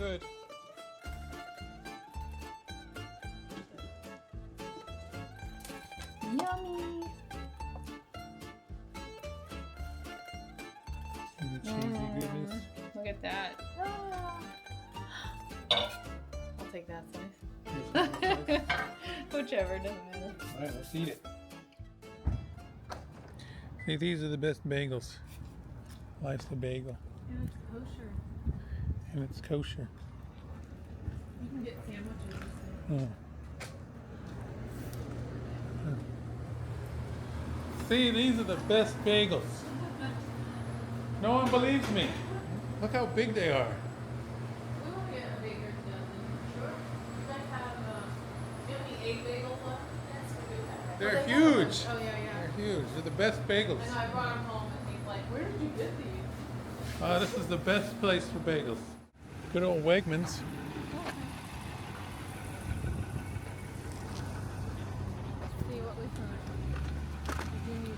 good. Yummy. See the cheesy goodness. Look at that. I'll take that slice. Whichever, doesn't matter. Alright, let's eat it. See, these are the best bagels. Life's a bagel. And it's kosher. And it's kosher. You can get sandwiches. Oh. See, these are the best bagels. No one believes me. Look how big they are. We will get a bigger dozen. Sure. You guys have, do you have any egg bagels left? Yes, we do have. They're Oh, huge. Oh, yeah, yeah. They're huge. They're the best bagels. I know, I brought them home and he's like, where did you get these? This is the best place for bagels. Good old Wegmans. See what we find. We do need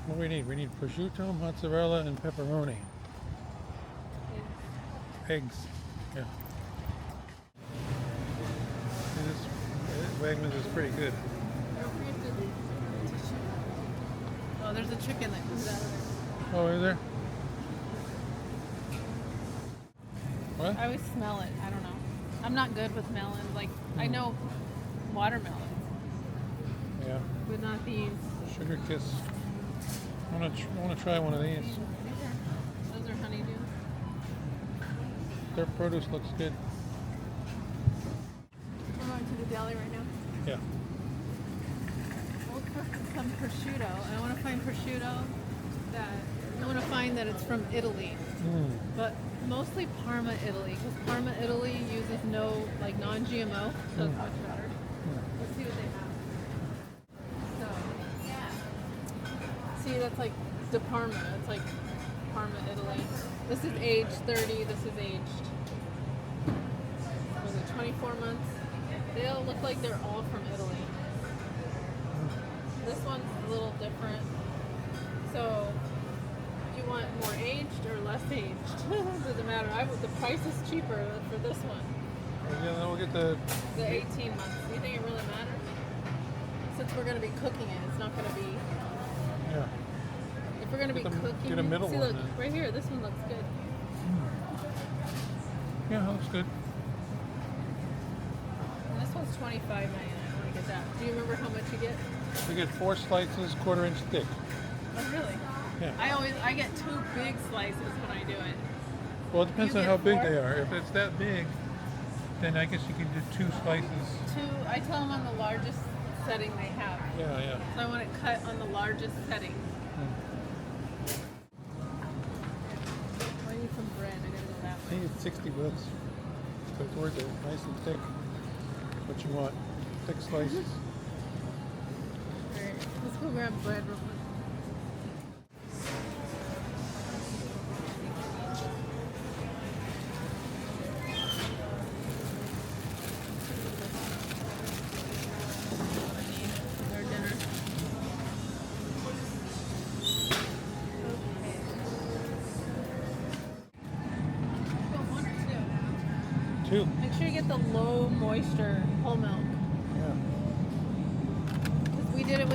What do we need? We need prosciutto, mozzarella, and pepperoni. Eggs. Yeah. This Wegmans is pretty good. Oh, there's a chicken that comes out of there. Oh, is there? What? I always smell it. I don't know. I'm not good with melons. Like, I know watermelons, Yeah. but not these. Sugar Kiss. I want to try one of these. Those are honeydew. Their produce looks good. We're going to the deli right now. Yeah. We'll cook some prosciutto. I want to find prosciutto that it's from Italy, but mostly Parma, Italy, because Parma, Italy uses no non-GMO, so it's much better. Let's see what they have. So, see, that's like De Parma. It's like Parma, Italy. This is aged 30. This is aged, was it 24 months? They all look like they're all from Italy. This one's a little different. So, do you want more aged or less aged? Doesn't matter. The price is cheaper for this one. Yeah, then we'll get the 18 months. Do you think it really matters? Since we're going to be cooking it, it's not going to be. Yeah. If we're going to be cooking, get a middle see, one look then. right here. This one looks good. Yeah, that looks good. And this one's $25.99. I want to get that. Do you remember how much you get? We get 4 slices, 1/4 inch thick. Oh, really? Yeah. I get 2 big slices when I do it. Well, it depends You on get how big 4? they are. If it's that big, then I guess you can do 2 slices. I tell them on the largest setting they have. Yeah, yeah. So I want it cut on the largest setting. I need some bread. I gotta go that I way. think it's $60. So it's worth it. Nice and thick. That's what you want. Thick slices. Alright, let's go grab bread real quick. Our dinner. Go 1 or 2. 2. Make sure you get the low moisture whole milk. Yeah. We did it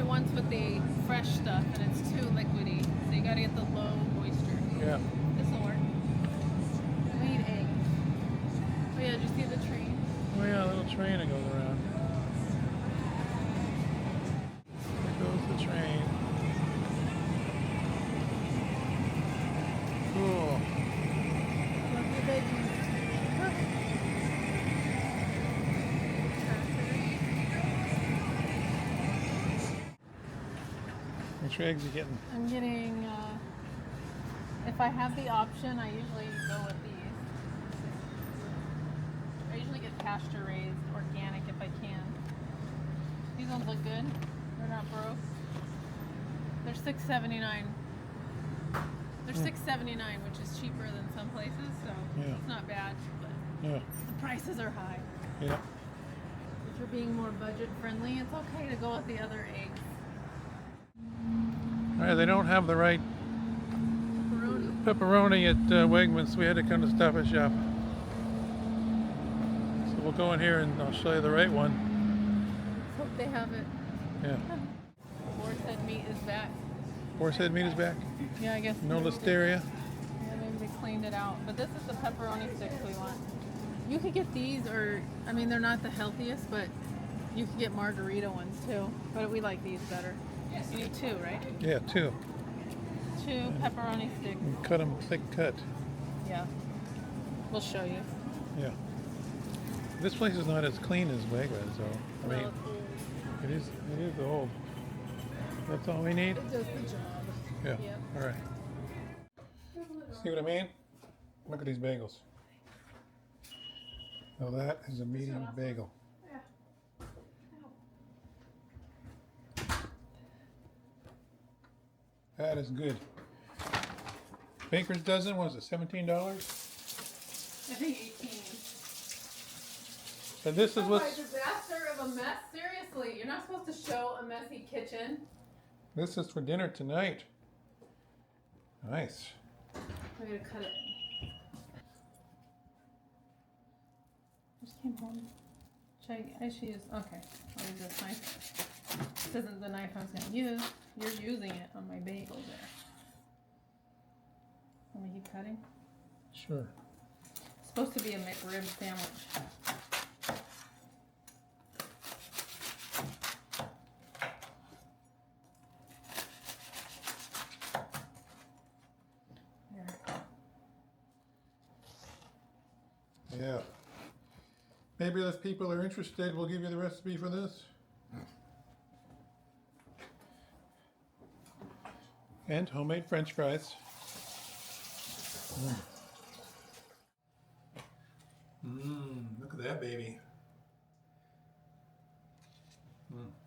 once with the fresh stuff, and it's too liquidy. So you gotta get the low moisture. Yeah. This will work. We need eggs. Oh yeah, did you see the train? Oh yeah, a little train that goes around. There goes the train. Cool. Love the veggies. Which eggs are you getting? I'm getting, if I have the option, I usually go with these. I usually get pasture raised, organic if I can. These ones look good. They're not broke. They're $6.79. They're $6.79, which is cheaper than some places, so it's not bad. But Yeah. the prices are high. Yeah. If you're being more budget friendly, it's okay to go with the other eggs. All right, they don't have the right Pepperoni. pepperoni at Wegmans. We had to come to Stop and Shop. So we'll go in here and I'll show you the right one. Let's hope they have it. Yeah. Horse head meat is back. Horse head meat is back. Yeah, I guess. No listeria. Yeah, maybe they cleaned it out. But this is the pepperoni sticks we want. You could get these, or I mean, they're not the healthiest, but you could get margarita ones too. But we like these better. You need 2, right? Yeah, 2. 2 pepperoni sticks. And cut them thick cut. Yeah. We'll show you. Yeah. This place is not as clean as Wegmans, though. I mean, it is old. That's all we need? It does the job. Yeah. Yep. All right. See what I mean? Look at these bagels. Now that is a medium bagel. That is good. Baker's dozen, what is it, $17? I think 18. And this is Oh, what's... a disaster of a mess. Seriously, you're not supposed to show a messy kitchen. This is for dinner tonight. Nice. I'm gonna cut it. Just came home. I should use. Okay, I'll use this knife. This isn't the knife I was gonna use. You're using it on my bagel there. Want me to keep cutting? Sure. It's supposed to be a McRib sandwich. Yeah. Maybe if people are interested, we'll give you the recipe for this. And homemade French fries. Look at that baby.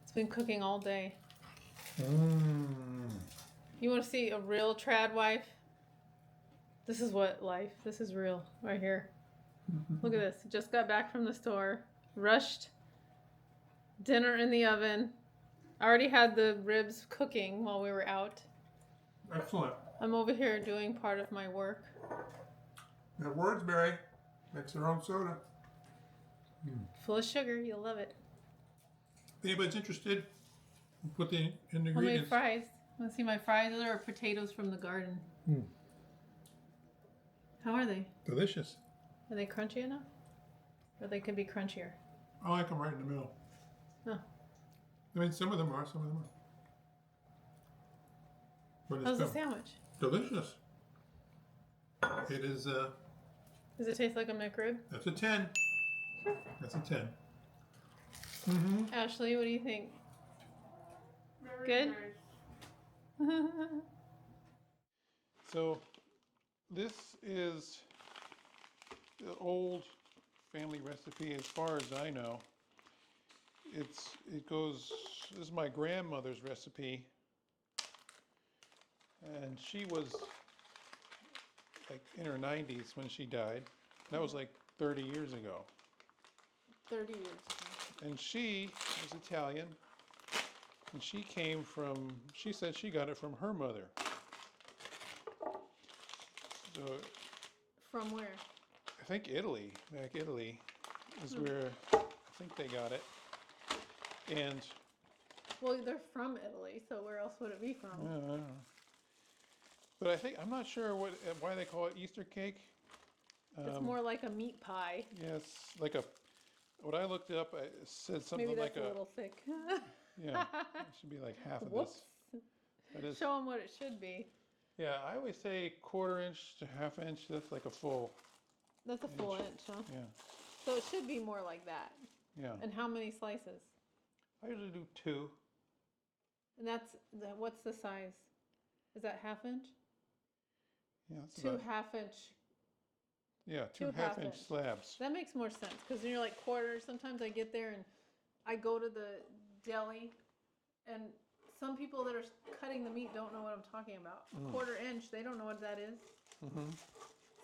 It's been cooking all day. Mmm. You want to see a real trad wife? This is what life. This is real right here. Look at this. Just got back from the store. Rushed. Dinner in the oven. I already had the ribs cooking while we were out. Excellent. I'm over here doing part of my work. That Wordsberry makes their own soda. Full of sugar. You'll love it. If anybody's interested, we'll put the Homemade ingredients. fries. Want to see my fries? Those are potatoes from the garden. How are they? Delicious. Are they crunchy enough? Or they could be crunchier? I like them right in the middle. Oh. I mean, some of them are, some of them are. But How's the it's sandwich? delicious. It is, Does it taste like a McRib? that's a 10. That's a 10. Ashley, what do you think? Good? So, this is the old family recipe as far as I know. This is my grandmother's recipe. And she was like in her 90s when she died. That was like 30 years ago. 30 years. And she was Italian. And she said she got it from her mother. So From where? I think Italy, back Italy, is where I think they got it. And Well, they're from Italy, so where else would it be from? I don't know. But I'm not sure why they call it Easter cake. It's more like a meat pie. Yes, what I looked up, it said something Maybe like that's a little thick. yeah, it should be like half of Whoops. this. That is, Show them what it should be. yeah, I always say 1/4 inch to 1/2 inch. That's like a full. That's a full inch, huh? Yeah, So it should be more like that. yeah. And how many slices? I usually do 2. And what's the size? Is that 1/2 inch? Yeah, that's 2 about, 1/2 inch. yeah, 2 2 1/2 1/2 inch inch. slabs. That makes more sense because you're like quarters. Sometimes I get there and I go to the deli, and some people that are cutting the meat don't know what I'm talking about. A 1/4 inch, they don't know what that is.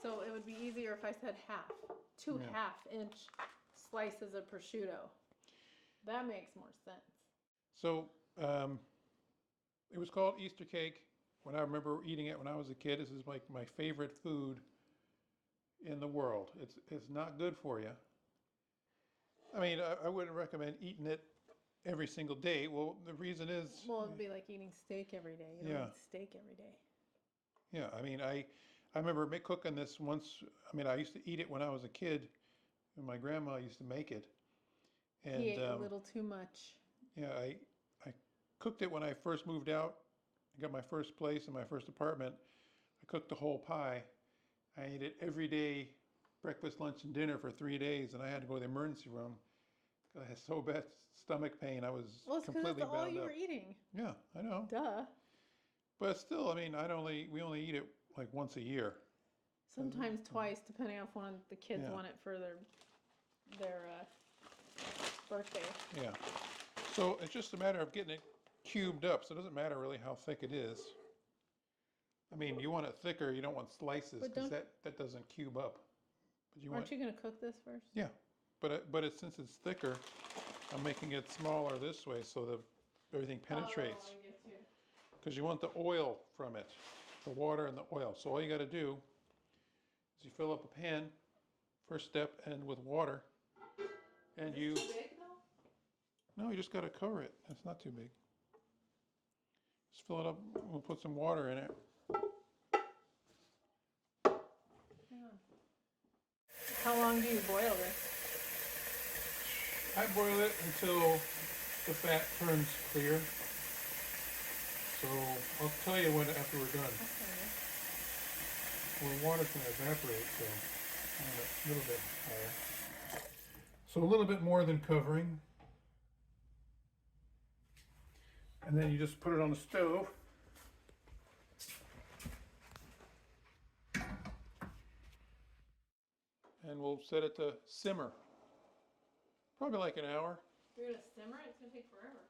So it would be easier if I said half. 2 1/2 inch slices of prosciutto. That makes more sense. So it was called Easter cake when I remember eating it when I was a kid, this is like my favorite food in the world. It's not good for you. I mean, I wouldn't recommend eating it every single day. Well, the reason is, Well, it'd be like eating steak every day. You don't Yeah. eat steak every day. yeah, I mean, I remember cooking this once. I mean, I used to eat it when I was a kid, and my grandma used to make it. And He ate a little too much. yeah, I cooked it when I first moved out. I got my first place and my first apartment. I cooked the whole pie. I ate it every day, breakfast, lunch, and dinner for 3 days, and I had to go to the emergency room. I had so bad stomach pain. I was Well, it's because completely that's all bound you up. were eating. Yeah, I know. Duh. But still, I mean, we only eat it like once a year. Sometimes twice, depending on if one of the kids Yeah. want it for their birthday. Yeah. So it's just a matter of getting it cubed up. So it doesn't matter really how thick it is. I mean, you want it thicker. You don't want slices But because don't- that doesn't cube up. But you want, Aren't you going to cook this first? yeah. But since it's thicker, I'm making it smaller this way so that everything penetrates. Oh, I get you. Because you want the oil from it, the water and the oil. So all you got to do is you fill up a pan, first step, and with water, and you. Is this too big though? No, you just got to cover it. It's not too big. Just fill it up. We'll put some water in it. Hang on. How long do you boil this? I boil it until the fat turns clear. So I'll tell you when after we're done. Okay. Well, the water's going to evaporate, so I'm going to a little bit higher. So a little bit more than covering. And then you just put it on the stove. And we'll set it to simmer. Probably like an hour. You're going to simmer it? It's going to take forever.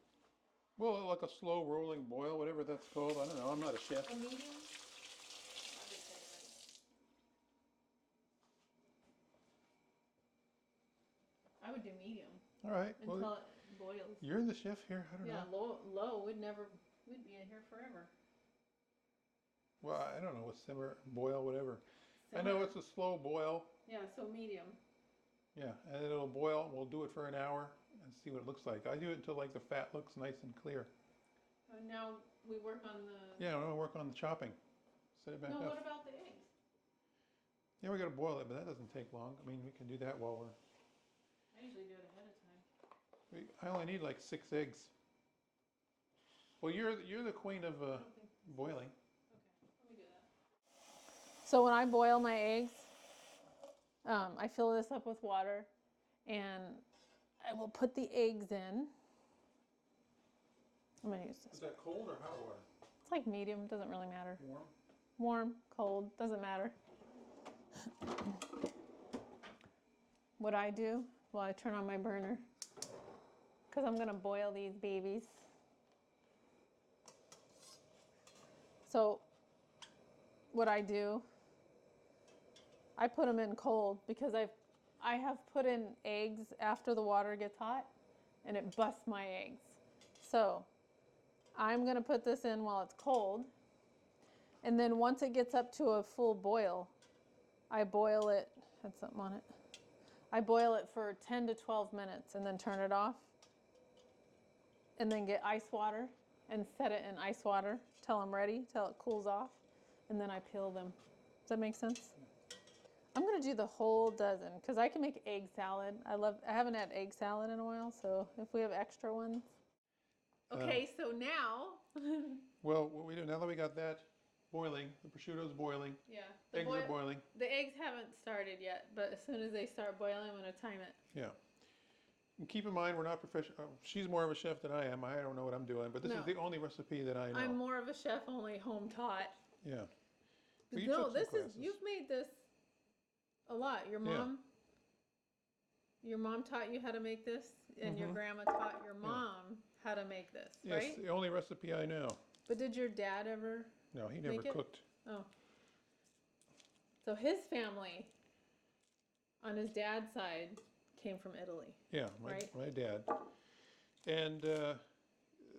Well, like a slow rolling boil, whatever that's called. I don't know. I'm not a chef. A medium? I would do medium All right. until Well, it boils. you're the chef here. I don't Yeah, know. low. We'd be in here forever. Well, I don't know what simmer, boil, whatever. I Simmer. know it's a slow boil. Yeah, so medium. Yeah, and it'll boil. We'll do it for an hour and see what it looks like. I do it until like the fat looks nice and clear. Now we work on the. Yeah, I'm gonna work on the chopping. Set it back No, up. what about the eggs? Yeah, we gotta boil it, but that doesn't take long. I mean, we can do that while we're. I usually do it ahead of time. I only need like 6 eggs. Well, you're the queen of boiling. Okay, let me do that. So when I boil my eggs, I fill this up with water, and I will put the eggs in. I'm gonna use this. Is that cold or hot water? It's like medium, doesn't really matter. Warm. Warm, cold, doesn't matter. What I do, well, I turn on my burner, because I'm gonna boil these babies. So what I do, I put them in cold because I have put in eggs after the water gets hot, and it busts my eggs. So I'm gonna put this in while it's cold, and then once it gets up to a full boil, I boil it, had something on it. I boil it for 10 to 12 minutes and then turn it off, and then get ice water and set it in ice water till I'm ready, till it cools off, and then I peel them. Does that make sense? I'm gonna do the whole dozen because I can make egg salad. I haven't had egg salad in a while, so if we have extra ones. Okay, so now. Well, what we do now that we got that boiling, the prosciutto's boiling, Yeah. eggs are boiling. The eggs haven't started yet, but as soon as they start boiling, I'm gonna time it. Yeah. And keep in mind, we're not professional. She's more of a chef than I am. I don't know what I'm doing, but this No. is the only recipe that I know. I'm more of a chef, only home taught. Yeah. Well, you No, took some this classes. is, you've made this a lot. Your mom taught you how to make this, and your grandma taught your mom how to make this, Yes, right? the only recipe I know. But did your dad ever? No, he never Make it? cooked. Oh. So his family, on his dad's side, came from Italy. Yeah, Right. my dad. And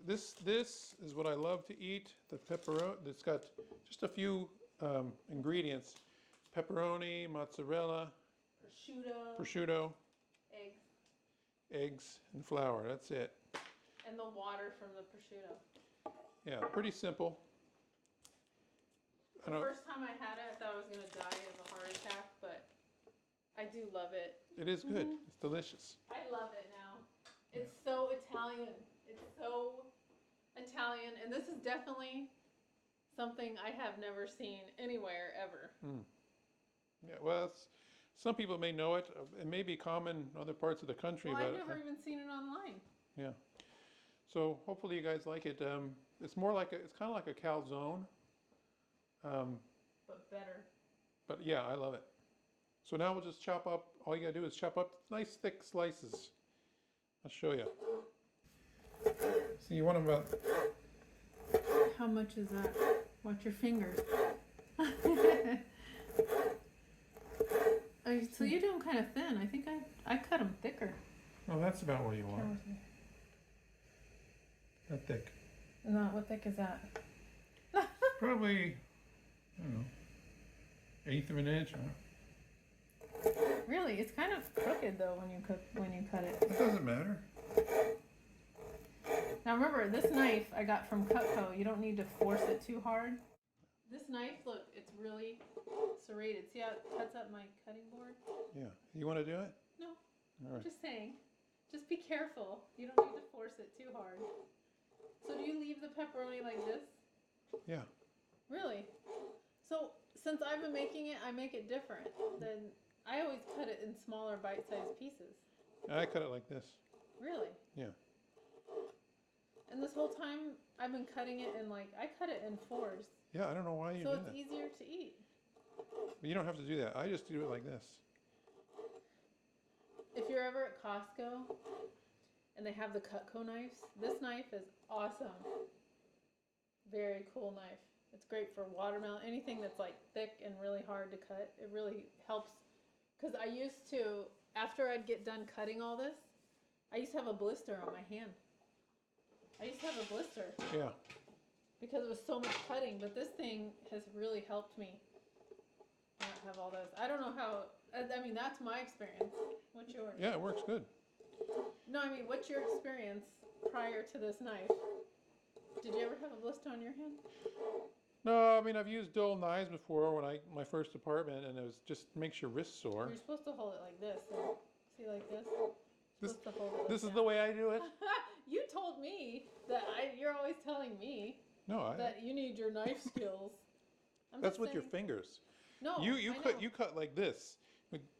this is what I love to eat. The pepperoni. It's got just a few ingredients: pepperoni, mozzarella, prosciutto, eggs, and flour. That's it. And the water from the prosciutto. Yeah, pretty simple. The first time I had it, I thought I was going to die of a heart attack, but I do love it. It is good. It's delicious. I love it now. It's so Italian. It's so Italian, and this is definitely something I have never seen anywhere ever. Yeah, well, some people may know it. It may be common in other parts of the country, Well, but I've never even seen it online. yeah. So hopefully you guys like it. It's more like it's kind of like a calzone. But better. But yeah, I love it. So now we'll just chop up. All you gotta do is chop up nice thick slices. I'll show you. So you want them about. How much is that? Watch your fingers. So you do them kind of thin. I think I cut them thicker. Oh, that's about what you want. That thick. No, what thick is that? Probably, I don't know, 1/8 of an inch. Huh? Really, it's kind of crooked though when you cut it. It doesn't matter. Now remember, this knife I got from Cutco. You don't need to force it too hard. This knife, look, it's really serrated. See how it cuts up my cutting board? Yeah. You want to do it? No. All right. Just saying. Just be careful. You don't need to force it too hard. So do you leave the pepperoni like this? Yeah. Really? So since I've been making it, I make it different. Then I always cut it in smaller bite-sized pieces. I cut it like this. Really? Yeah. And this whole time I've been cutting it in I cut it in 4s. Yeah, I don't know why you so do it's that. easier to eat. But you don't have to do that. I just do it like this. If you're ever at Costco and they have the Cutco knives, this knife is awesome. Very cool knife. It's great for watermelon, anything that's thick and really hard to cut. It really helps. Because I used to, after I'd get done cutting all this, I used to have a blister on my hand. I used to have a blister. Yeah. Because it was so much cutting, but this thing has really helped me not have all this. I don't know how, I mean, that's my experience. What's yours? Yeah, it works good. No, I mean, what's your experience prior to this knife? Did you ever have a blister on your hand? No, I mean, I've used dull knives before my first apartment, and it was just makes your wrist sore. You're supposed to hold it like this. See, like this? This, supposed to hold it like this is that. the way I do it. You told me that you're always telling me No, that you need your knife skills. That's with your fingers. No, You cut like this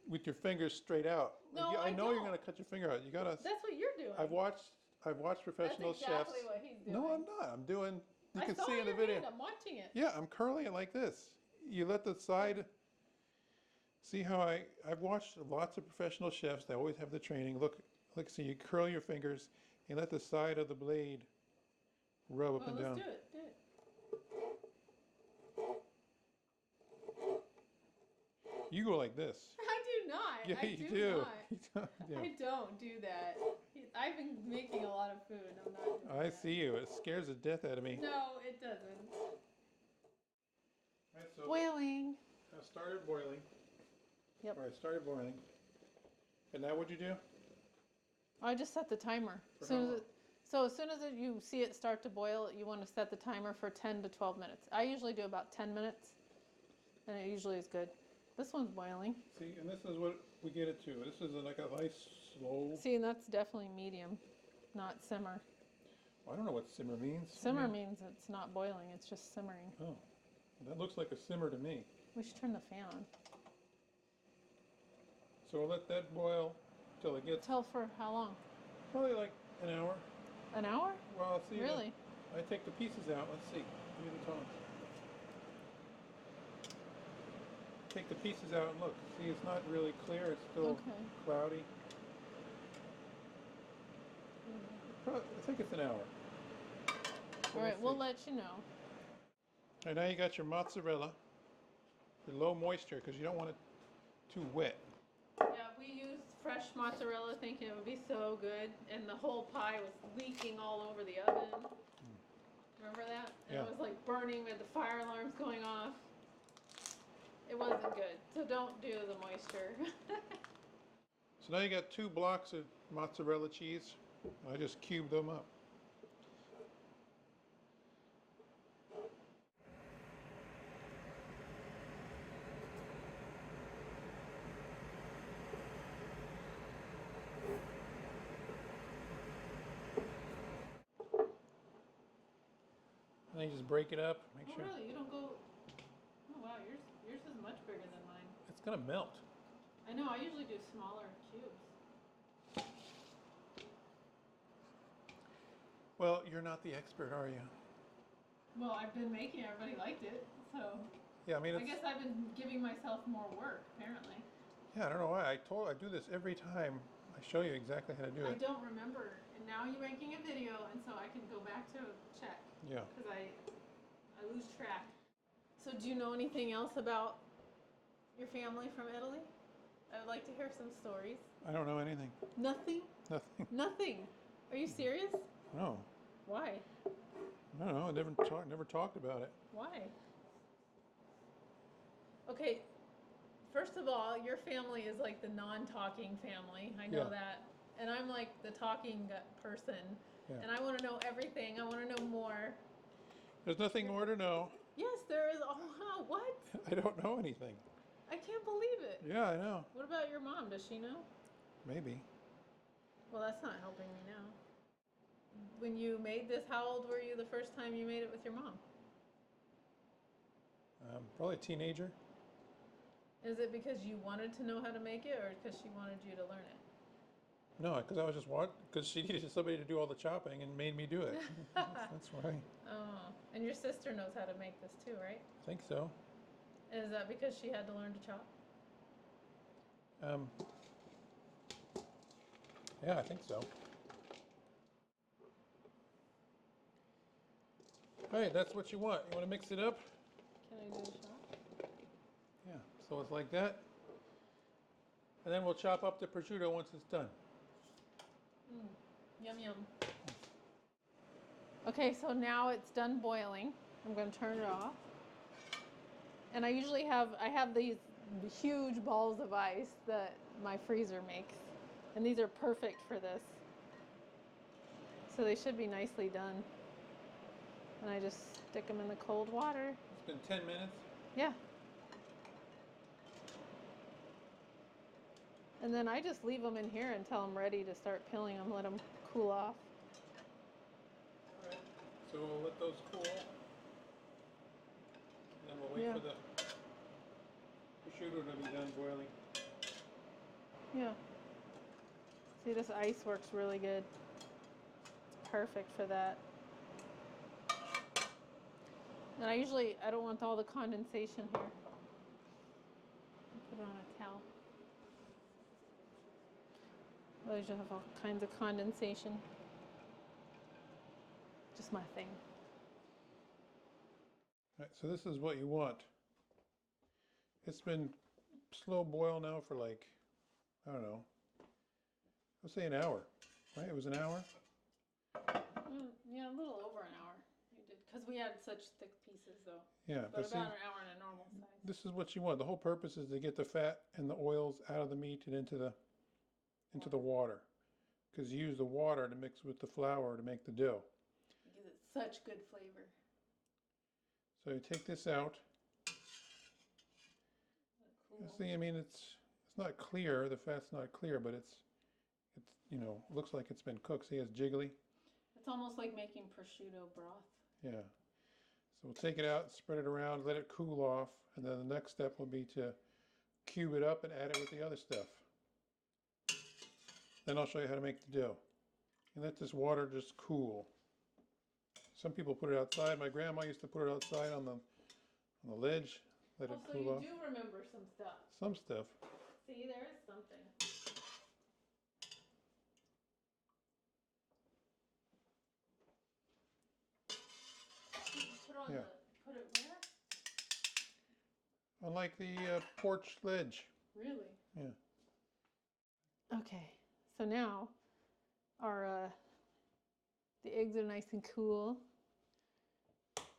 with your fingers straight out. No, I know you're don't. gonna cut your finger out. You gotta. That's what you're doing. I've watched professional That's exactly chefs. what he's doing. No, I'm not. I'm doing. You I can saw see in the your video. hand. I'm watching it. Yeah, I'm curling it like this. You let the side. See how I've watched lots of professional chefs. They always have the training. Look. So you curl your fingers and let the side of the blade rub up and down. Let's do it. Do it. You go like this. I do not. Yeah, I you do do. not. Yeah. I don't do that. I've been making a lot of food. I'm not doing I that. see you. It scares the death out of me. No, it doesn't. Right, so Boiling. I started boiling. Yep. All right, started boiling. And now what'd you do? I just set the timer. For how long? So as soon as you see it start to boil, you want to set the timer for 10 to 12 minutes. I usually do about 10 minutes, and it usually is good. This one's boiling. See, and this is what we get it to. This is like a nice slow. See, and that's definitely medium, not simmer. I don't know what simmer means. Simmer means it's not boiling, it's just simmering. Oh, that looks like a simmer to me. We should turn the fan on. So we'll let that boil till it gets Tell for how long? probably like an hour. An hour? Well, see. Really? I take the pieces out. Let's see. Give me the tongs. Take the pieces out and look. See, it's not really clear. It's still cloudy. I think it's an hour. All right, we'll let you know. And now you got your mozzarella. Your low moisture because you don't want it too wet. Yeah, we used fresh mozzarella thinking it would be so good, and the whole pie was leaking all over the oven. Remember that? And Yeah. it was like burning with the fire alarms going off. It wasn't good. So don't do the moisture. So now you got 2 blocks of mozzarella cheese. I just cubed them up. And then you just break it up. Make Oh sure really? You don't go. Oh wow, yours is much bigger than mine. it's gonna melt. I know. I usually do smaller cubes. Well, you're not the expert, are you? Well, I've been making it. Everybody liked it, so Yeah, I mean, I guess I've been giving myself more work. Apparently. yeah, I don't know why. I do this every time. I show you exactly how to do I it. don't remember, and now you're making a video, and so I can go back to check Yeah. because I lose track. So, do you know anything else about your family from Italy? I would like to hear some stories. I don't know anything. Nothing? Nothing. Nothing. Are you serious? No. Why? I don't know. I never talked about it. Why? Okay, first of all, your family is like the non-talking family. I know Yeah. that. And I'm like the talking person. Yeah. And I want to know everything. I want to know more. There's nothing more to know. Yes, there is. Oh, wow. What? I don't know anything. I can't believe it. Yeah, I know. What about your mom? Does she know? Maybe. Well, that's not helping me now. When you made this, how old were you the first time you made it with your mom? Probably a teenager. Is it because you wanted to know how to make it or because she wanted you to learn it? No, because I was just because she needed somebody to do all the chopping and made me do it. That's why. Oh, and your sister knows how to make this too, right? I think so. And is that because she had to learn to chop? Yeah, I think so. All right, that's what you want. You want to mix it up? Can I do a shot? Yeah. So it's like that. And then we'll chop up the prosciutto once it's done. Yum, yum. Okay, so now it's done boiling. I'm going to turn it off. And I have these huge balls of ice that my freezer makes. And these are perfect for this. So they should be nicely done. And I just stick them in the cold water. It's been 10 minutes. Yeah. And then I just leave them in here until I'm ready to start peeling them, let them cool off. All right. So we'll let those cool. And then we'll wait for the prosciutto to be done boiling. Yeah. See, this ice works really good. It's perfect for that. And I don't want all the condensation here. Put it on a towel. Otherwise you'll have all kinds of condensation. Just my thing. All right, so this is what you want. It's been slow boil now for like, I don't know, let's say an hour, right? It was an hour? Yeah, a little over an hour. You did, because we had such thick pieces though. Yeah, But but about see, an hour in a normal size. this is what you want. The whole purpose is to get the fat and the oils out of the meat and into the water. Because you use the water to mix with the flour to make the dough. It gives it such good flavor. So you take this out. Cool. See, I mean, it's not clear. The fat's not clear, but it's looks like it's been cooked. See, it's jiggly. It's almost like making prosciutto broth. Yeah. So we'll take it out, spread it around, let it cool off, and then the next step will be to cube it up and add it with the other stuff. Then I'll show you how to make the dough. And let this water just cool. Some people put it outside. My grandma used to put it outside on the ledge, let it So cool you off. do remember some stuff. Some stuff. See, there is something. Yeah. Put it where? On like the porch ledge. Really? Yeah. Okay. So now our the eggs are nice and cool.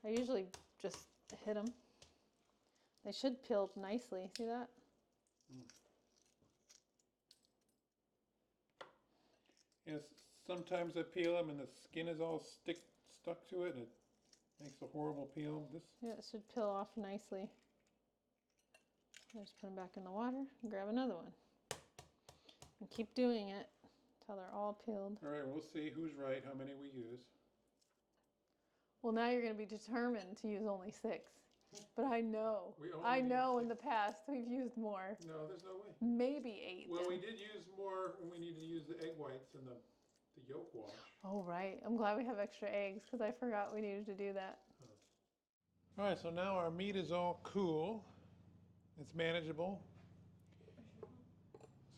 I usually just hit them. They should peel nicely. See that? Yes, sometimes I peel them and the skin is all stuck to it and it makes a horrible peel. This Yeah, it should peel off nicely. I just put them back in the water and grab another one. And keep doing it until they're all peeled. All right, we'll see who's right, how many we use. Well, now you're going to be determined to use only 6. But I know We only need in the past we've used more. No, there's no way. Maybe 8. Well, we did use more when we needed to use the egg whites and the yolk wash. Oh, right. I'm glad we have extra eggs because I forgot we needed to do that. All right, so now our meat is all cool. It's manageable.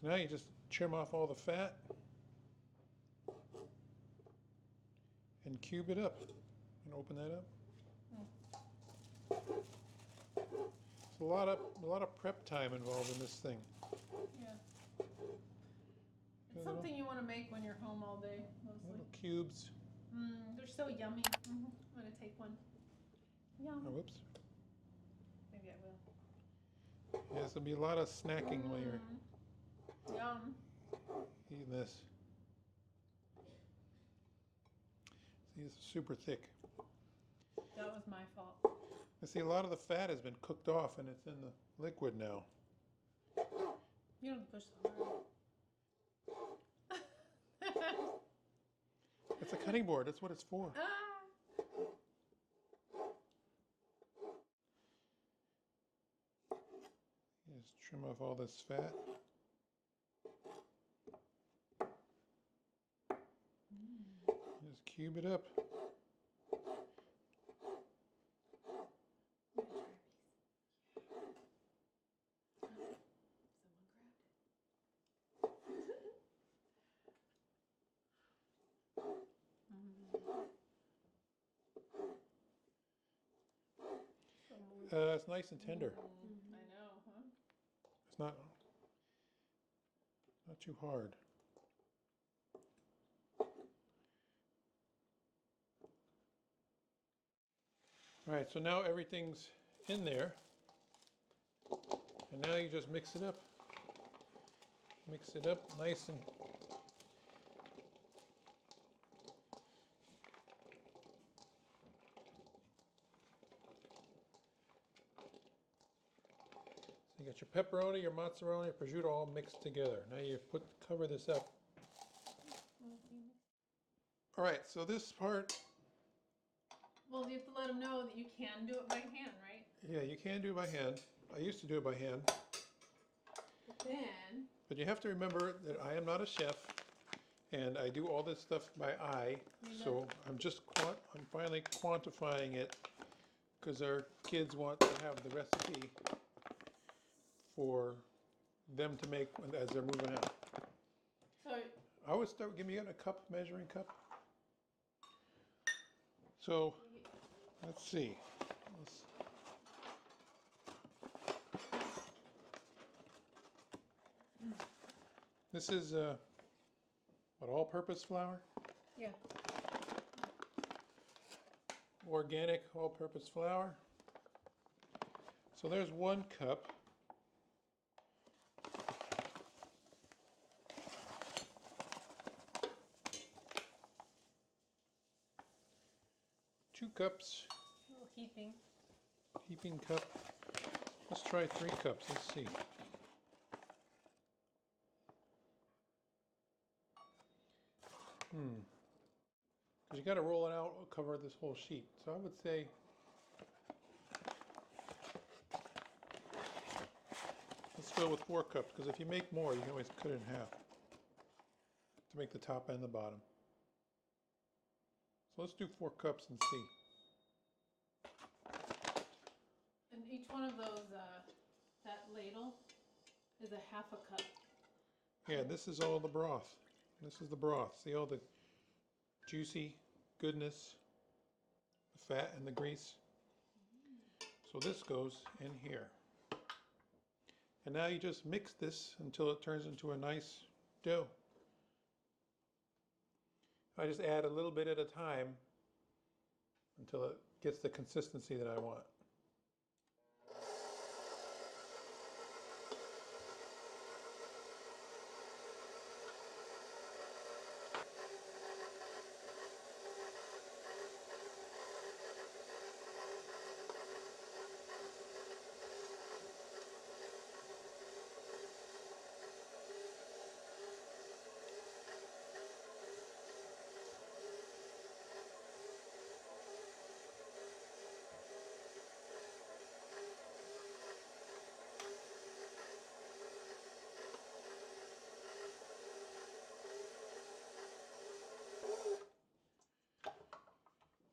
So now you just trim off all the fat and cube it up. And open that up. It's a lot of prep time involved in this thing. Yeah. It's something you want to make when you're home all day, mostly. Little cubes. They're so yummy. I'm going to take one. Yum. Oh, whoops. Maybe I will. Yes, there'll be a lot of snacking while you're Yum. eating this. See, it's super thick. That was my fault. I see a lot of the fat has been cooked off and it's in the liquid now. You don't push so hard. It's a cutting board. That's what it's for. Just trim off all this fat. Just cube it up. It's nice and tender. I know, huh? It's not too hard. All right, so now everything's in there. And now you just mix it up. Mix it up nice and you got your pepperoni, your mozzarella, your prosciutto all mixed together. Now you cover this up. All right, so this part. Well, you have to let them know that you can do it by hand, right? Yeah, you can do it by hand. I used to do it by hand. Then. But you have to remember that I am not a chef, and I do all this stuff by eye. So I'm finally quantifying it because our kids want to have the recipe for them to make as they're moving out. So I always start, give me a cup, measuring cup. So let's see. This is what, all-purpose flour? yeah. Organic all-purpose flour. So there's 1 cup. Two cups. A little heaping. Heaping cup. Let's try 3 cups. Let's see. Because you got to roll it out, cover this whole sheet. So I would say let's go with 4 cups, because if you make more, you can always cut it in half to make the top and the bottom. So let's do 4 cups and see. And each one of those, that ladle is a half a cup. Yeah, this is all the broth. This is the broth. See all the juicy goodness, the fat and the grease. So this goes in here. And now you just mix this until it turns into a nice dough. I just add a little bit at a time until it gets the consistency that I want.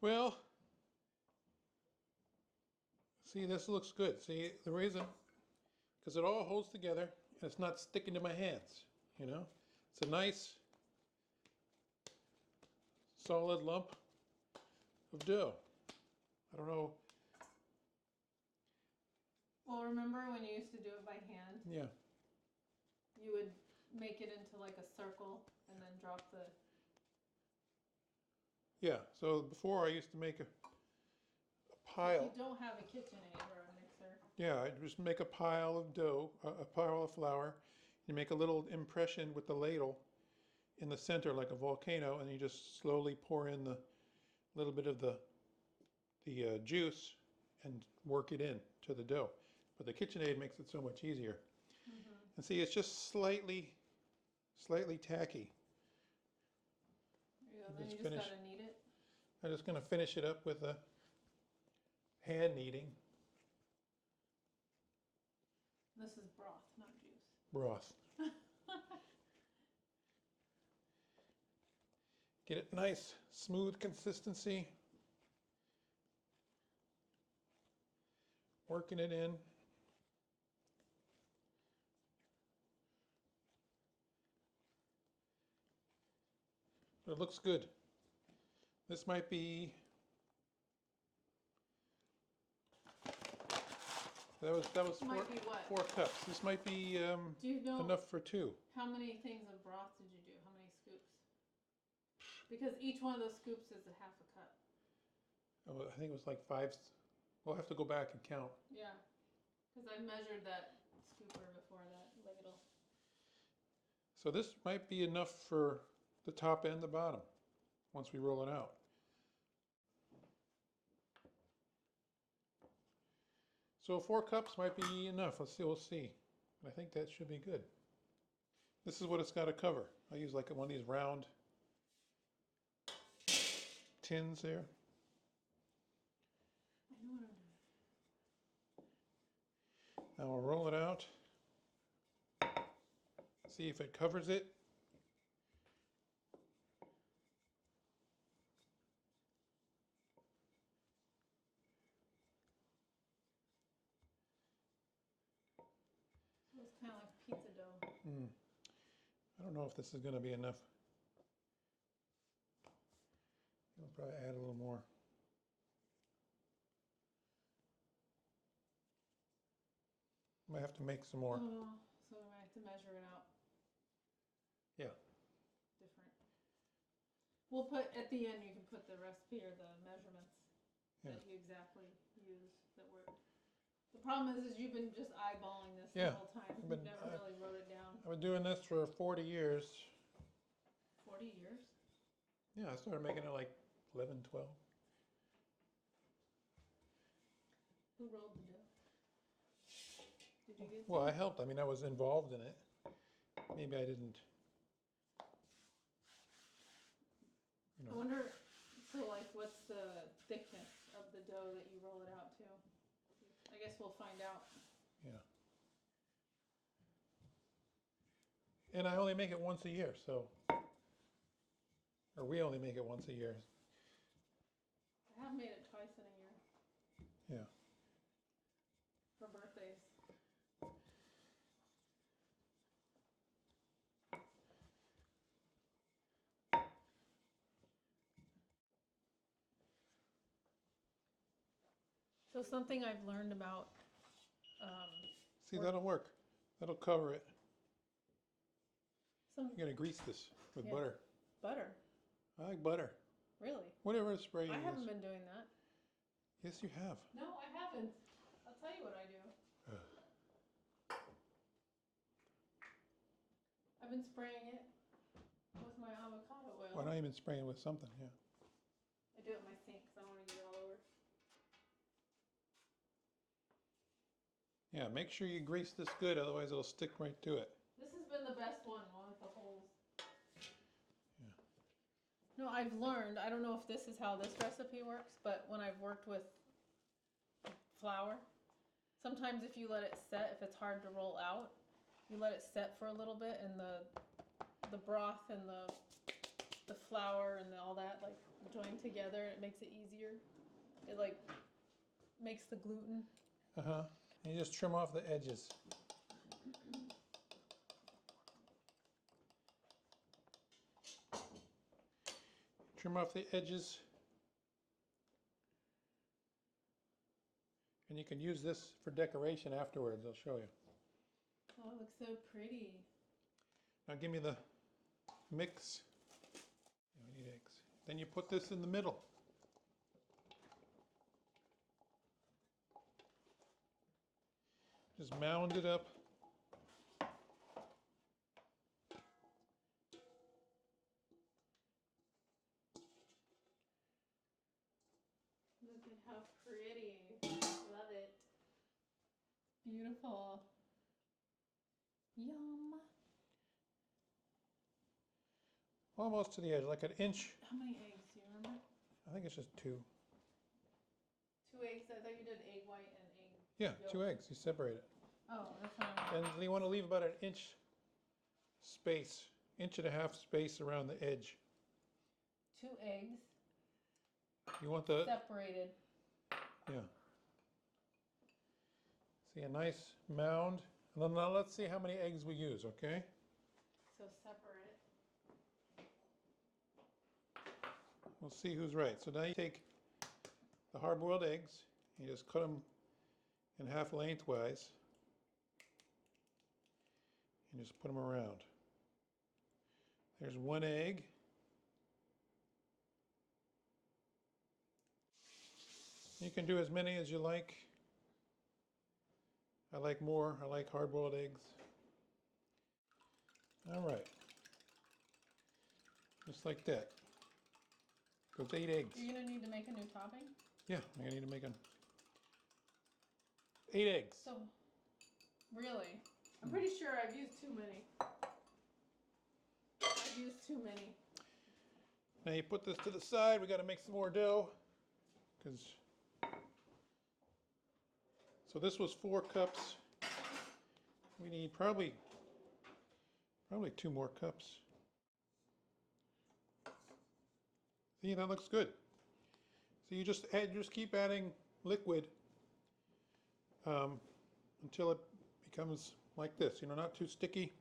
Well, see, this looks good. See, the reason, because it all holds together and it's not sticking to my hands, you know? It's a nice, solid lump of dough. I don't know. Well, remember when you used to do it by hand? Yeah. You would make it into like a circle and then drop the... Yeah, so before I used to make a If pile. you don't have a KitchenAid or a mixer. Yeah, I just make a pile of dough, a pile of flour. You make a little impression with the ladle in the center like a volcano, and you just slowly pour in the little bit of the juice and work it in to the dough. But the KitchenAid makes it so much easier. And see, it's just slightly tacky. Yeah, then Just you finish. just gotta knead it. I'm just going to finish it up with a hand kneading This is broth, not juice. broth. Get it nice, smooth consistency. Working it in. But it looks good. This might be, that was Might be what? 4 cups. This might be Do you know enough for 2. how many things of broth did you do? How many scoops? Because each one of those scoops is a half a cup. Oh, I think it was like 5. We'll have to go back and count. Yeah, because I measured that scooper before that ladle. So this might be enough for the top and the bottom once we roll it out. So 4 cups might be enough. Let's see, we'll see. I think that should be good. This is what it's got to cover. I use like one of these round tins there. I know what I'm doing. Now we'll roll it out. See if it covers it. So it's kind of like pizza dough. I don't know if this is going to be enough. I'll probably add a little more. Might have to make some more. Oh, so I have to measure it out. Yeah. Different. We'll put, at the end, you can put the recipe or the measurements that you exactly use that were. The problem is you've been just eyeballing this the whole time. You've never really wrote it down. I've been doing this for 40 years. 40 years? Yeah, I started making it like 11, 12. Who rolled the dough? Did you get Well, I helped. I mean, I was involved in it. Maybe I didn't. You I know. wonder, so like, what's the thickness of the dough that you roll it out to? I guess we'll find out. Yeah. And I only make it once a year, so. Or we only make it once a year. I have made it twice in a year. Yeah. For birthdays. So something I've learned about, See, that'll work. That'll cover it. some You're gonna grease this with Yeah. butter. butter. I like butter. Really? Whatever spray you I use. haven't been doing that. Yes, you have. No, I haven't. I'll tell you what I do. I've been spraying it with my avocado oil. Why not even spraying it with something? Yeah. I do it in my sink because I don't want to get it all over. Yeah, make sure you grease this good, otherwise it'll stick right to it. This has been the best one with the holes. Yeah. No, I've learned, I don't know if this is how this recipe works, but when I've worked with flour, sometimes if you let it set, if it's hard to roll out, you let it set for a little bit and the broth and the flour and all that like join together, it makes it easier. It like makes the gluten. Uh-huh. And you just trim off the edges. Trim off the edges. And you can use this for decoration afterwards, I'll show you. Oh, it looks so pretty. Now give me the mix. Yeah, we need eggs. Then you put this in the middle. Just mound it up. Look at how pretty. Love it. Beautiful. Yum. Almost to the edge, like an inch. How many eggs do you remember? I think it's just 2. 2 eggs. I thought you did egg white and egg. Yeah, yolk. 2 eggs. You separate it. Oh, that's what I want. And you want to leave about an inch space, 1.5 inch space around the edge. 2 eggs You want the, separated. yeah. See, a nice mound. And then now let's see how many eggs we use, okay? So separate. We'll see who's right. So now you take the hard-boiled eggs, you just cut them in half lengthwise, and just put them around. There's 1 egg. You can do as many as you like. I like more. I like hard-boiled eggs. All right. Just like that. Goes 8 eggs. You're gonna need to make a new topping. Yeah, I'm gonna need to make 8 eggs. So, really, I'm pretty sure I've used too many. I've used too many. Now you put this to the side. We got to make some more dough. So this was 4 cups. We need probably 2 more cups. See, that looks good. So you just keep adding liquid until it becomes like this. You know, not too sticky,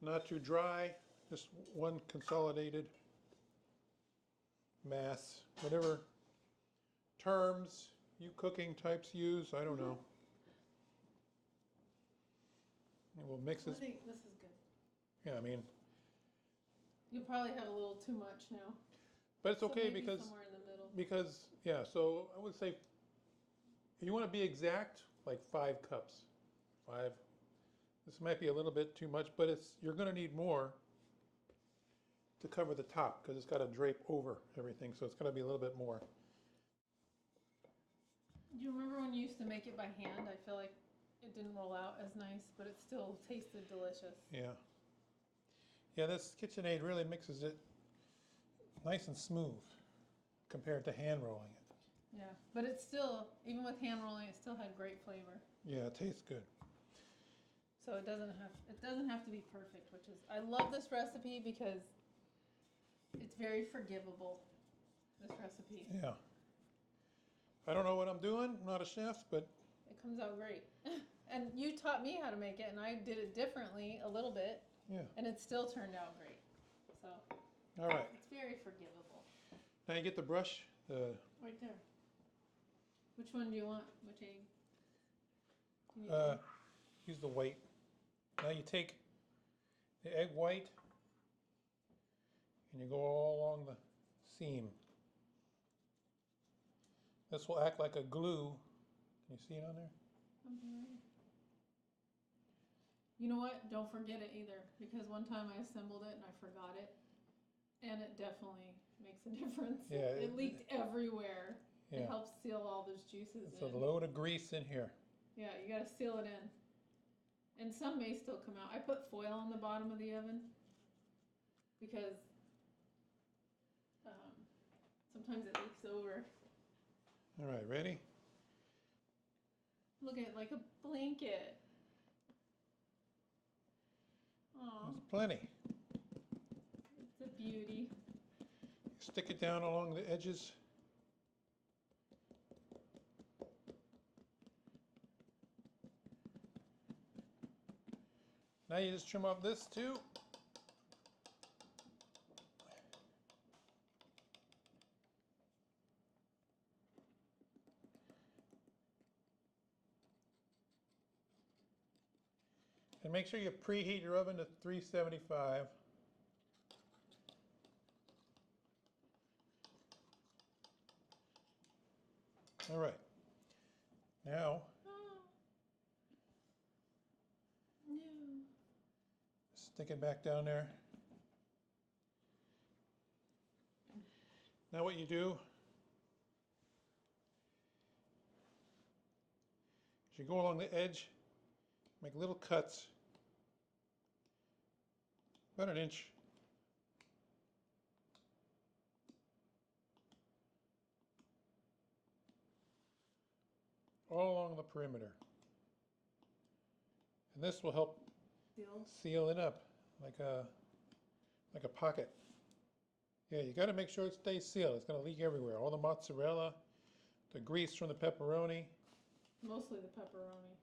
not too dry. Just one consolidated mass. Whatever terms you cooking types use, I don't know. And we'll mix I this. think this is good. Yeah, I mean, You probably have a little too much now. but it's So okay maybe because somewhere in the middle. yeah. So I would say, if you want to be exact, like 5 cups. 5. This might be a little bit too much, but you're going to need more to cover the top because it's got to drape over everything. So it's going to be a little bit more. Do you remember when you used to make it by hand? I feel like it didn't roll out as nice, but it still tasted delicious. Yeah. Yeah, this KitchenAid really mixes it nice and smooth compared to hand rolling it. Yeah, but it's still, even with hand rolling, it still had great flavor. Yeah, it tastes good. So it doesn't have to be perfect, which is, I love this recipe because it's very forgivable, this recipe. Yeah. I don't know what I'm doing. I'm not a chef, but It comes out great. And you taught me how to make it, and I did it differently a little bit, yeah. and it still turned out great. So All right. it's very forgivable. Now you get the brush. Right there. Which one do you want? Which egg? You need Use the white. Now you take the egg white and you go all along the seam. This will act like a glue. Can you see it on there? You know what? Don't forget it either, because one time I assembled it and I forgot it, and it definitely makes a difference. Yeah, it leaked everywhere. Yeah. It helps seal all those juices It's in. a load of grease in here. Yeah, you got to seal it in. And some may still come out. I put foil on the bottom of the oven because sometimes it leaks over. All right, ready? Look at it like a blanket. Aw, There's plenty. it's a beauty. Stick it down along the edges. Now you just trim off this too. And make sure you preheat your oven to 375. All right. Now, No. stick it back down there. Now what you do is you go along the edge, make little cuts, about an inch. All along the perimeter. And this will help seal it up like a pocket. Yeah, you got to make sure it stays sealed. It's going to leak everywhere. All the mozzarella, the grease from the pepperoni. Mostly the pepperoni.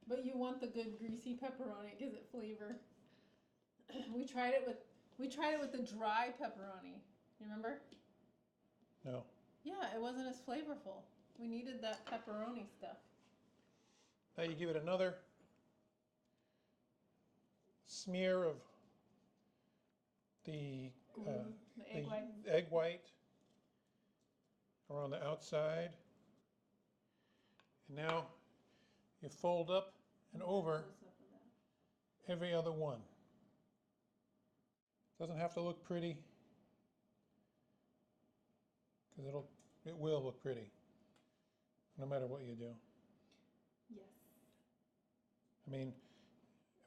But you want the good greasy pepperoni. It gives it flavor. We tried it with the dry pepperoni. You remember? No. Yeah, it wasn't as flavorful. We needed that pepperoni stuff. Now you give it another smear of the The egg white. egg white around the outside. And now you fold up and over every other one. Doesn't have to look pretty, because it will look pretty no matter what you do. Yes. I mean,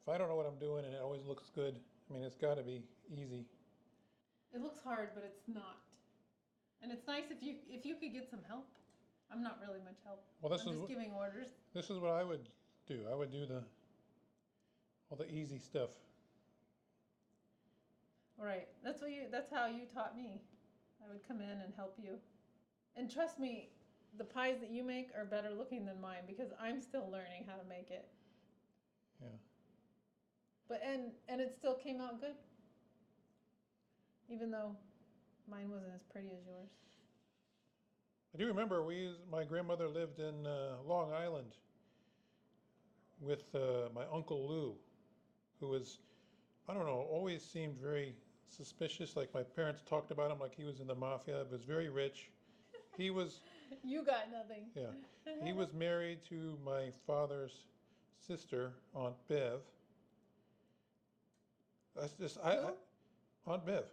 if I don't know what I'm doing and it always looks good, I mean, it's got to be easy. It looks hard, but it's not. And it's nice if you could get some help. I'm not really much help. Well, I'm just giving orders. This is what I would do. I would do all the easy stuff. Right. That's how you taught me. I would come in and help you. And trust me, the pies that you make are better looking than mine because I'm still learning how to make it. Yeah. But and it still came out good. Even though mine wasn't as pretty as yours. I do remember my grandmother lived in Long Island with my Uncle Lou, who was, I don't know, always seemed very suspicious. Like my parents talked about him like he was in the mafia. He was very rich. He was... You got nothing. Yeah. He was married to my father's sister, Aunt Bev. Aunt Bev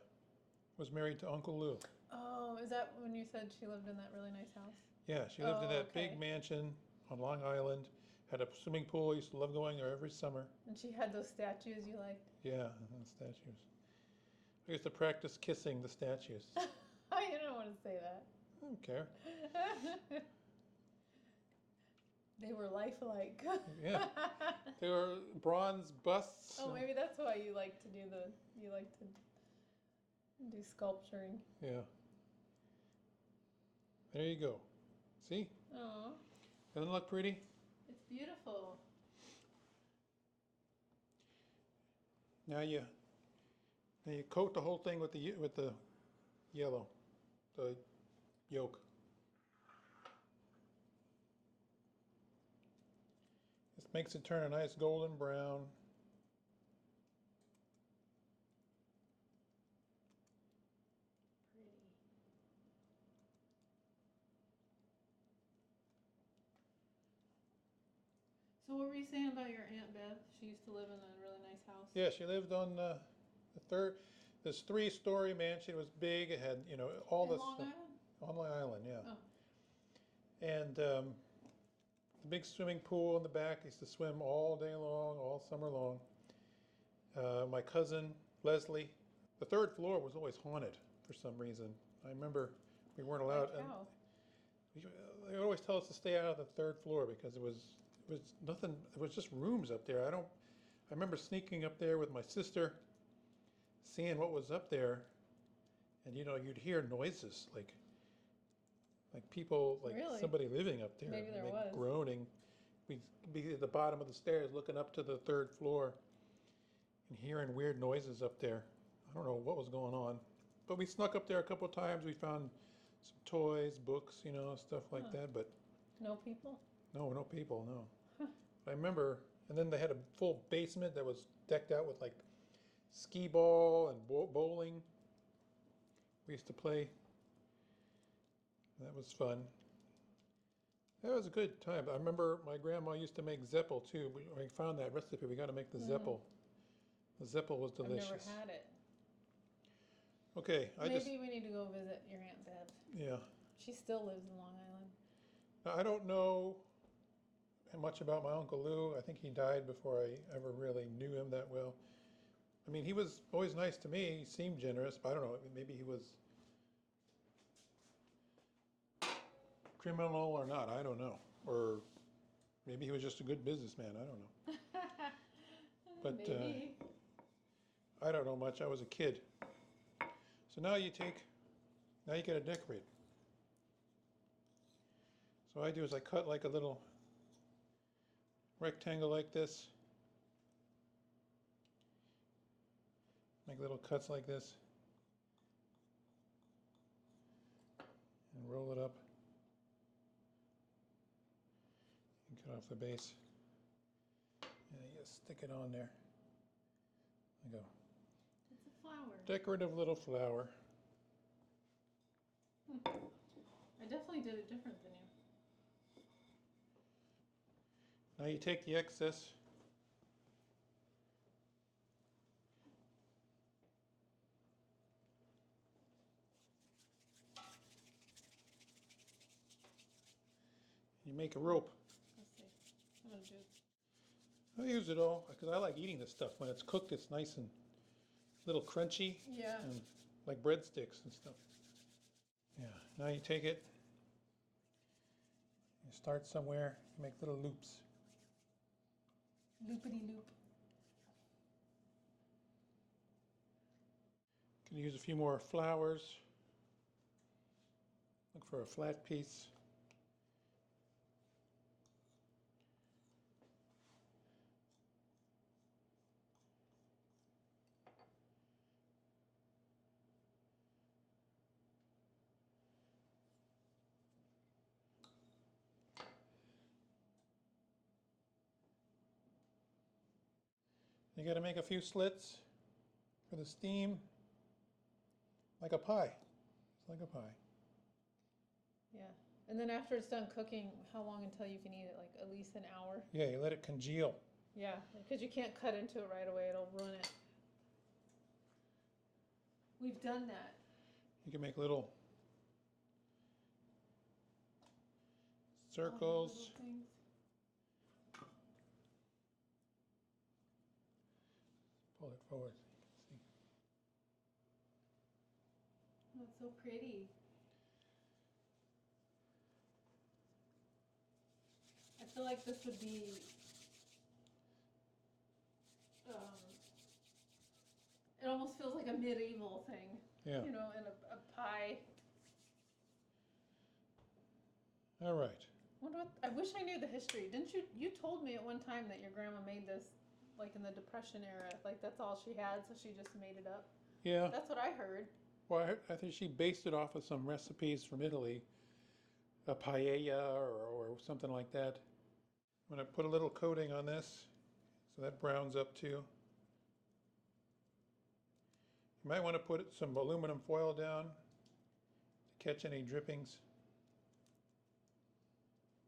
was married to Uncle Lou. Oh, is that when you said she lived in that really nice house? Yeah, she lived in that okay. big mansion on Long Island. Had a swimming pool. I used to love going there every summer. And she had those statues you liked? Yeah, statues. I used to practice kissing the statues. I didn't want to say that. I don't care. They were lifelike. Yeah. They were bronze busts. Oh, maybe that's why you like to do sculpturing. Yeah. There you go. See? Oh. Doesn't it look pretty? It's beautiful. Now you coat the whole thing with the yellow, the yolk. This makes it turn a nice golden brown. Pretty. So what were you saying about your Aunt Bev? She used to live in a really nice house. Yeah, she lived on the third, this 3-story mansion. It was big. It had, you know, all In this Long stuff. Island? On Long Island, yeah. Oh. And the big swimming pool in the back. I used to swim all day long, all summer long. My cousin, Leslie, the 3rd floor was always haunted for some reason. I remember we weren't allowed. Like how? They always tell us to stay out of the 3rd floor because it was nothing. It was just rooms up there. I remember sneaking up there with my sister, seeing what was up there, and you know you'd hear noises like people, like Really? somebody living up there, Maybe there like was. groaning. We'd be at the bottom of the stairs looking up to the 3rd floor and hearing weird noises up there. I don't know what was going on, but we snuck up there a couple of times. We found some toys, books, you know, stuff like that, but No people? no people, no. I remember, and then they had a full basement that was decked out with like skee ball and bowling. We used to play. That was fun. That was a good time. I remember my grandma used to make zeppel too. We found that recipe. We got to make the zeppel. The zeppel was delicious. I've never had it. Okay, Maybe we need to go visit your Aunt Bev. Yeah. She still lives in Long Island. Now, I don't know much about my Uncle Lou. I think he died before I ever really knew him that well. I mean, he was always nice to me. He seemed generous, but I don't know. Maybe he was criminal or not. I don't know. Or maybe he was just a good businessman. I don't know. But Maybe. I don't know much. I was a kid. So now you gotta decorate. So what I do is I cut like a little rectangle like this. Make little cuts like this. And roll it up. And cut off the base. And you just stick it on there. There you go. It's a flower. Decorative little flower. I definitely did it different than you. Now you take the excess. You make a rope. Let's see. I'm gonna do. I use it all because I like eating this stuff. When it's cooked, it's nice and little crunchy. Yeah. And like breadsticks and stuff. Yeah. Now you take it. You start somewhere. You make little loops. Loopity loop. Can use a few more flowers. Look for a flat piece. You got to make a few slits for the steam, like a pie. It's like a pie. Yeah. And then after it's done cooking, how long until you can eat it? Like at least an hour? Yeah, you let it congeal. Yeah, because you can't cut into it right away. It'll ruin it. We've done that. You can make little circles. Little things. Pull it forward so you can see. That's so pretty. I feel like this would be it almost feels like a medieval thing. Yeah. You know, in a pie. All right. Wonder what, I wish I knew the history. Didn't you told me at one time that your grandma made this like in the Depression era, like that's all she had, so she just made it up. Yeah. That's what I heard. Well, I think she based it off of some recipes from Italy, a paella or something like that. I'm going to put a little coating on this so that browns up too. You might want to put some aluminum foil down to catch any drippings.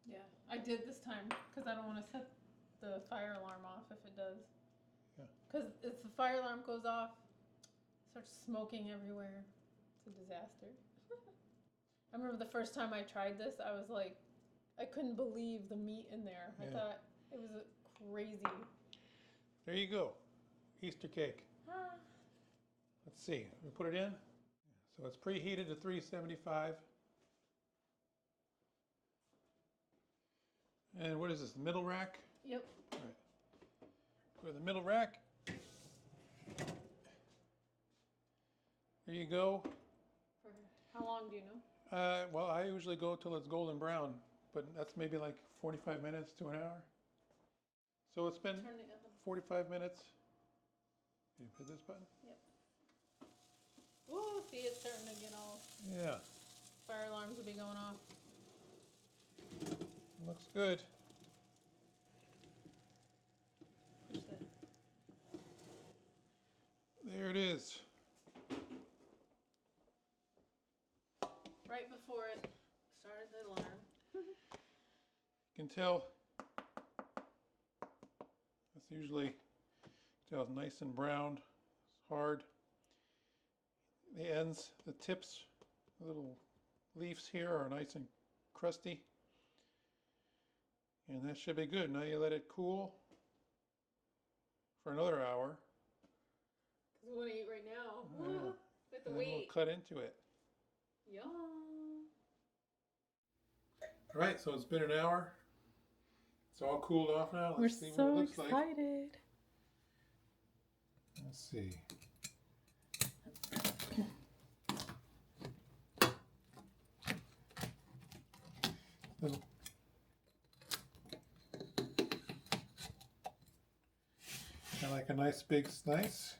Yeah, I did this time because I don't want to set the fire alarm off if it does. Yeah. Because if the fire alarm goes off, it starts smoking everywhere. It's a disaster. I remember the first time I tried this, I was like, I couldn't believe the meat in there. I thought it was crazy. There you go. Easter cake. Let's see. We put it in. So it's preheated to 375. And what is this? Middle rack? Yep. All right. Go to the middle rack. There you go. For how long do you know? Well, I usually go till it's golden brown, but that's maybe like 45 minutes to an hour. So it's been Turn the oven. 45 minutes. You hit this button? Yep. Ooh, see, it's starting to get all. Yeah. Fire alarms will be going off. Looks good. Push that. There it is. Right before it started the alarm. You can tell it's usually it's nice and browned. It's hard. The ends, the tips, the little leaves here are nice and crusty. And that should be good. Now you let it cool for another hour. Because we want to eat right now. Yeah. With the And then we'll weight. cut into it. Yum. All right, so it's been an hour. It's all cooled off now. We're Let's see what it so looks like. excited. Let's see. Little. I like a nice big slice.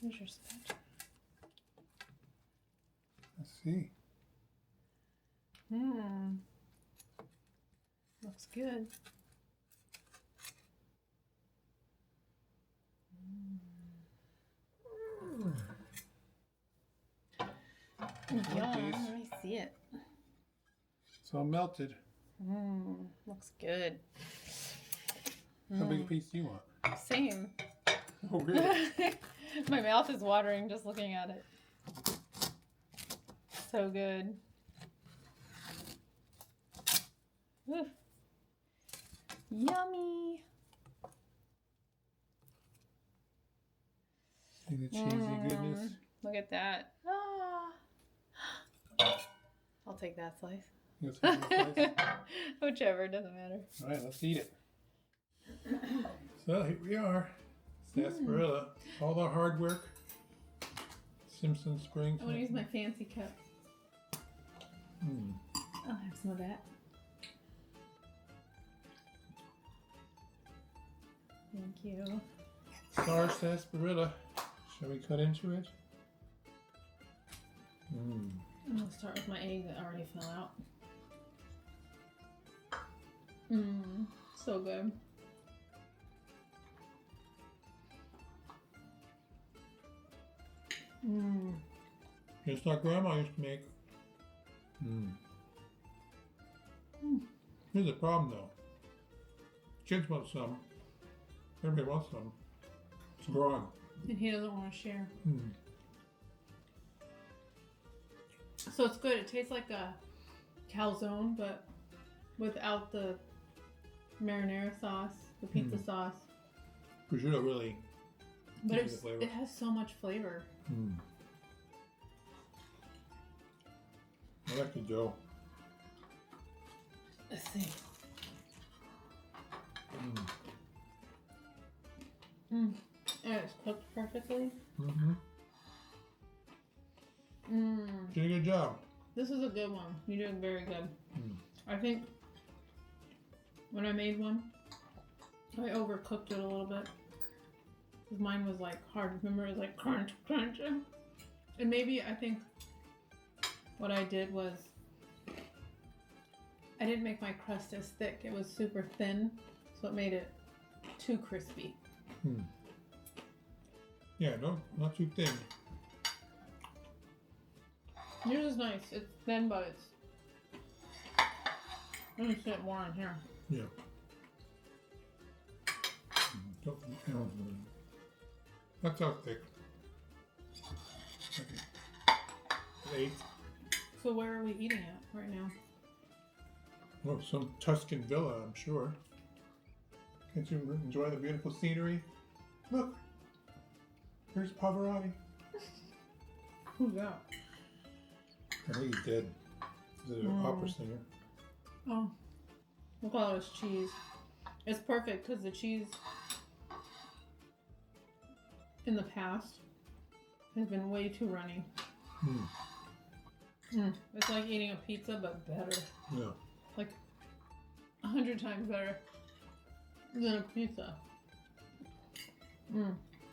Here's your spatula. Let's see. Looks good. Yum. Let me see it. It's all melted. Looks good. How big a piece do you want? Same. Oh, really? My mouth is watering just looking at it. So good. Oof. Yummy. See the cheesy goodness? Look at that. I'll take that slice. You want some of this slice? Whichever, doesn't matter. All right, let's eat it. So here we are. Sarsaparilla. All the hard work. Simpson Springs. I want to use my fancy cup. I'll have some of that. Thank you. Star sarsaparilla. Shall we cut into it? I'm going to start with my egg that already fell out. So good. Just like Grandma used to make. Here's the problem though. Kids want some. Everybody wants some. It's wrong. And he doesn't want to share. So it's good. It tastes like a calzone, but without the marinara sauce, the pizza sauce. Prosciutto really But gives you the flavor. it has so much flavor. I like the dough. Let's see. And it's cooked perfectly. Did a good job. This is a good one. You're doing very good. I think when I made one, I overcooked it a little bit. 'Cause mine was like hard. Remember, it was like crunch, crunch. And maybe I think what I did was I didn't make my crust as thick. It was super thin, so it made it too crispy. Yeah, no, not too thin. Yours is nice. It's thin, but it's. I'm gonna sit more on here. Yeah. That's how thick. Okay. 8. So where are we eating at right now? Oh, some Tuscan villa, I'm sure. Can't you enjoy the beautiful scenery? Look, there's Pavarotti. Who's that? I think he's dead. He's an opera singer. Oh, we'll call it as cheese. It's perfect because the cheese in the past has been way too runny. It's like eating a pizza, but better. Yeah. Like 100 times better than a pizza.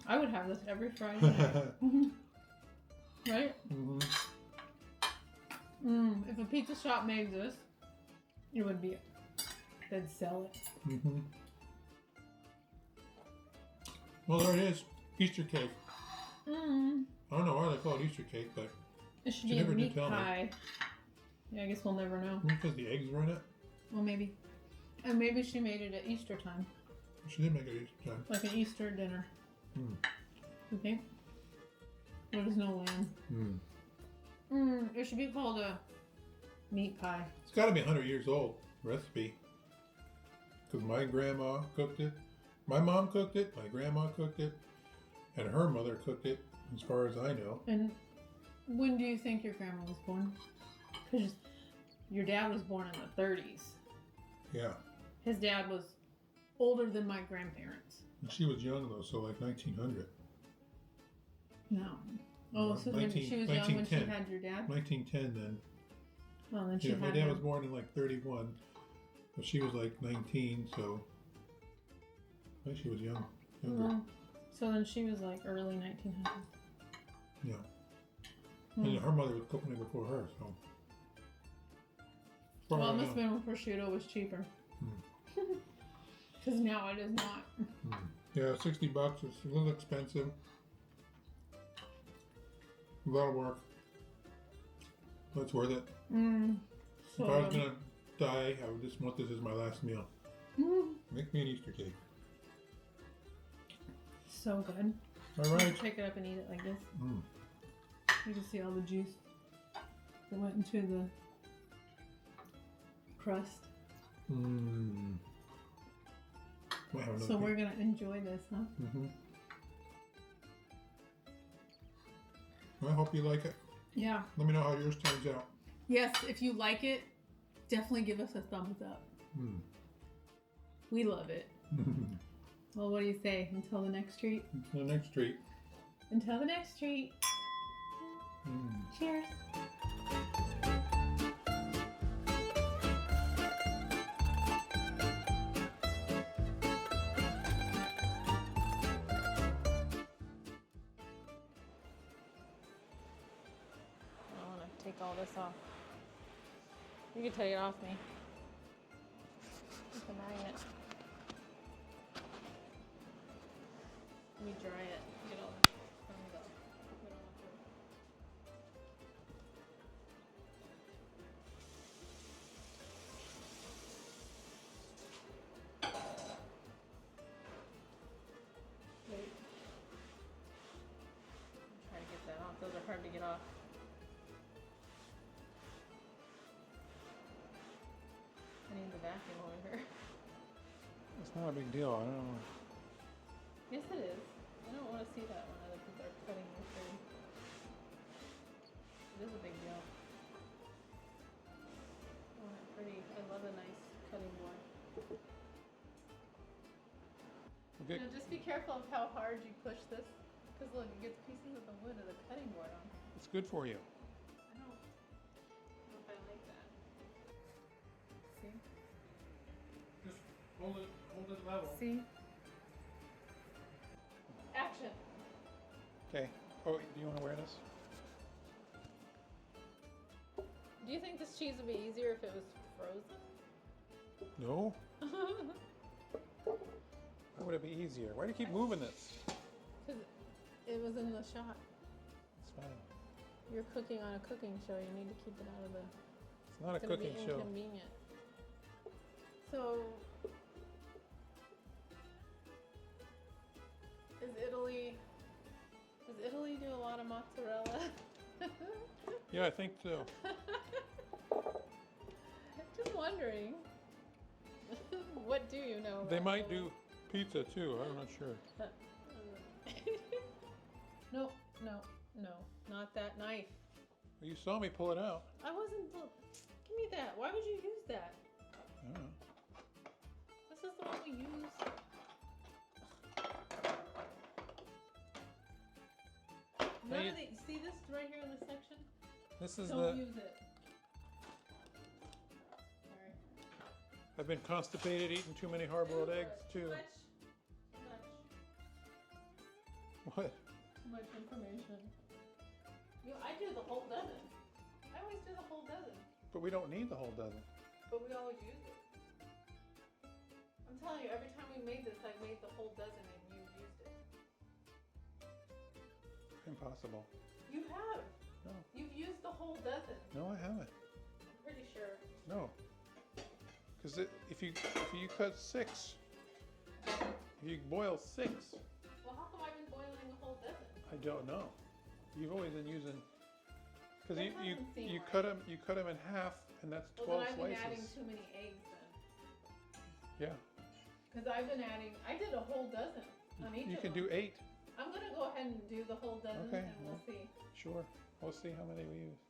I would have this every Friday night. Right? If a pizza shop made this, it would be. They'd sell it. Well, there it is. Easter cake. I I don't know why they call it Easter cake, but it should she be a never did meat tell me. pie. Yeah, I guess we'll never know. maybe because the eggs were in it. Well, maybe. And maybe she made it at Easter time. She did make it Easter time. Like an Easter dinner. You think? There's no lamb. It should be called a meat pie. It's got to be 100 years old recipe. Because my grandma cooked it, my mom cooked it, my grandma cooked it, and her mother cooked it, as far as I know. And when do you think your grandma was born? Because your dad was born in the 30s. Yeah. His dad was older than my grandparents. And she was young though, so like 1900. No. Oh, so then she was young when she had your dad? 1910 then. Well, then she Yeah, had my dad him. was born in like 31. But she was like 19, so I think she was younger. So then she was like early 1900s. Yeah. And her mother was cooking it before her, so. Well, it must have been when prosciutto was cheaper. Because now it is not. Yeah, $60. It's a little expensive. A lot of work. But it's worth it. So, If I was gonna die, I would just want this as my last meal. Make me an Easter cake. So good. All right. Pick it up and eat it like this. You can see all the juice that went into the crust. So we're gonna enjoy this, huh? I hope you like it. Yeah. Let me know how yours turns out. Yes, if you like it, definitely give us a thumbs up. We love it. Well, what do you say? Until the next treat? Until the next treat. Until the next treat. Cheers. I want to take all this off. You can take it off me. It's a magnet. Let me dry it. Get all the crumbs off. Put it on the floor. Wait. I'm trying to get that off. Those are hard to get off. I need the vacuum over here. It's not a big deal. I don't know. Yes, it is. I don't want to see that when other people are cutting their food. It is a big deal. I want it pretty. I love a nice cutting board. Okay. Now, just be careful of how hard you push this, because look, it gets pieces of the wood of the cutting board on. It's good for you. I don't know if I like that. See? Just hold it level. See? Action. Okay. Oh, do you want to wear this? Do you think this cheese would be easier if it was frozen? No. Why would it be easier? Why do you keep moving this? Because It was in the shot. It's fine. You're cooking on a cooking show. You need to keep it out of the. It's not a It's gonna cooking be show. inconvenient. So, is Italy? Does Italy do a lot of mozzarella? Yeah, I think so. Just wondering. What do you know about They might Italy? do pizza too. I'm not sure. No, no, no, not that knife. You saw me pull it out. I wasn't. Give me that. Why would you use that? I don't know. This is the one we use. None of the, see this right here in the section? This is Don't use it. Sorry. I've been constipated, eating too many hard-boiled eggs too. Too What? much information. You know, I do the whole dozen. I always do the whole dozen, But we don't need the whole dozen. but we always use it. I'm telling you, every time we made this, I made the whole dozen and you used it. Impossible. You have. No. You've used the whole dozen. No, I haven't. I'm pretty sure. No. Because if you cut 6, if you boil 6, Well, how come I've been boiling the whole dozen? I don't know. You've always been using, because That you doesn't seem you right. cut them in half, and that's Well, 12 then I've been slices. adding too many eggs then. Yeah. Because I've been adding, I did a whole dozen on each You of can them. do 8. I'm going to go ahead and do the whole dozen Okay, and we'll well. see. Sure. We'll see how many we use.